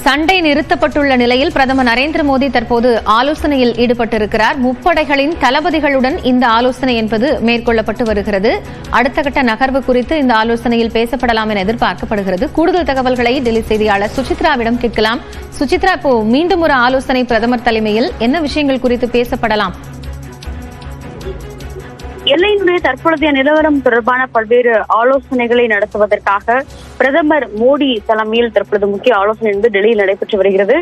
சண்டை நிறுத்தப்பட்டுள்ள நிலையில் பிரதமர் நரேந்திர மோடி தற்போது ஆலோசனையில் ஈடுபட்டிருக்கிறார். முப்படைகளின் தளபதிகளுடன் இந்த ஆலோசனை என்பது மேற்கொள்ளப்பட்டு வருகிறது. அடுத்த கட்ட நகர்வு குறித்து இந்த ஆலோசனையில் பேசப்படலாம் என எதிர்பார்க்கப்படுகிறது. கூடுதல் தகவல்களை டெல்லி செய்தியாளர் சுசித்ராவிடம் கேட்கலாம். சுசித்ரா, இப்போ மீண்டும் ஒரு ஆலோசனை பிரதமர் தலைமையில் என்ன விஷயங்கள் குறித்து பேசப்படலாம்? எல்லையினுடைய தற்பொழுதைய நிலவரம் தொடர்பான பல்வேறு ஆலோசனைகளை நடத்துவதற்காக பிரதமர் மோடி தலைமையில் தற்பொழுது முக்கிய ஆலோசனை என்பது டெல்லியில் நடைபெற்று வருகிறது.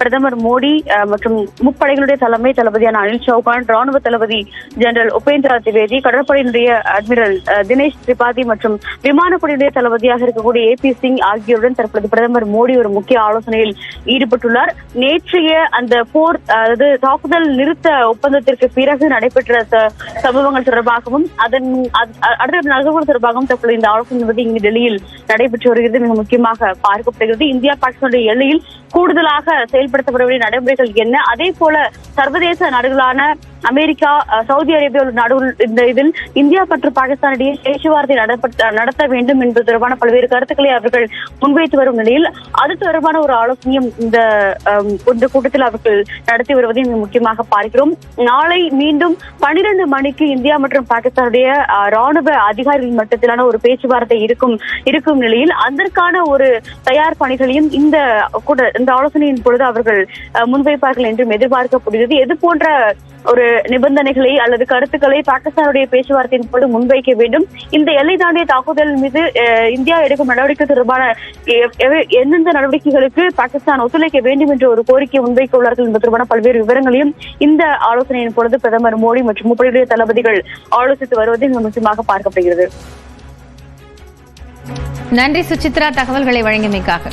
பிரதமர் மோடி மற்றும் முப்படைகளுடைய தலைமை தளபதியான அனில் சௌகான், ராணுவ தளபதி ஜெனரல் உபேந்திரா திவேதி, கடற்படையினுடைய அட்மிரல் தினேஷ் திரிபாதி மற்றும் விமானப்படையினுடைய தளபதியாக இருக்கக்கூடிய AP சிங் ஆகியோருடன் தற்பொழுது பிரதமர் மோடி ஒரு முக்கிய ஆலோசனையில் ஈடுபட்டுள்ளார். நேற்றைய அந்த போர், அதாவது தாக்குதல் நிறுத்த ஒப்பந்தத்திற்கு பிறகு நடைபெற்ற சம்பவங்கள் தொடர்பாகவும் அடுத்த நகர்வுகள் தொடர்பாகவும் தற்போது இந்த ஆலோசனை என்பது இங்கு டெல்லியில் நடைபெற்று வருகிறது. மிக முக்கியமாக பார்க்கப்படுகிறது. இந்தியா பாகிஸ்தானுடைய எல்லையில் கூடுதலாக செயல்படுத்தப்பட வேண்டிய நடைமுறைகள் என்ன, அதே போல சர்வதேச நாடுகளான அமெரிக்கா, சவுதி அரேபியா உள்ள நாடுகள் இந்த இதில் இந்தியா மற்றும் பாகிஸ்தானிடையே பேச்சுவார்த்தை நடத்த வேண்டும் என்பது தொடர்பான பல்வேறு கருத்துக்களை அவர்கள் முன்வைத்து வரும் நிலையில் அது தொடர்பான ஒரு ஆலோசனையும் இந்த கூட்டத்தில் அவர்கள் நடத்தி வருவதை முக்கியமாக பார்க்கிறோம். நாளை மீண்டும் 12 மணிக்கு இந்தியா மற்றும் பாகிஸ்தானுடைய ராணுவ அதிகாரிகள் மட்டத்திலான ஒரு பேச்சுவார்த்தை இருக்கும் நிலையில் அதற்கான ஒரு தயார் பணிகளையும் இந்த ஆலோசனையின் பொழுது அவர்கள் முன்வைப்பார்கள் என்றும் எதிர்பார்க்கப்படுகிறது. எது போன்ற ஒரு நிபந்தனைகளை அல்லது கருத்துக்களை பாகிஸ்தானுடைய பேச்சுவார்த்தையின் போது முன்வைக்க வேண்டும், இந்த எல்லை தாண்டிய தாக்குதல் மீது இந்தியா எடுக்கும் நடவடிக்கை தொடர்பான எந்தெந்த நடவடிக்கைகளுக்கு பாகிஸ்தான் ஒத்துழைக்க வேண்டும் என்ற ஒரு கோரிக்கை முன்வைக்க உள்ளார்கள் என்பது தொடர்பான பல்வேறு விவரங்களையும் இந்த ஆலோசனையின் பொழுது பிரதமர் மோடி மற்றும் முப்படையுடைய தளபதிகள் ஆலோசித்து வருவது முக்கியமாக பார்க்கப்படுகிறது. நன்றி சுசித்ரா, தகவல்களை வழங்கியமைக்காக.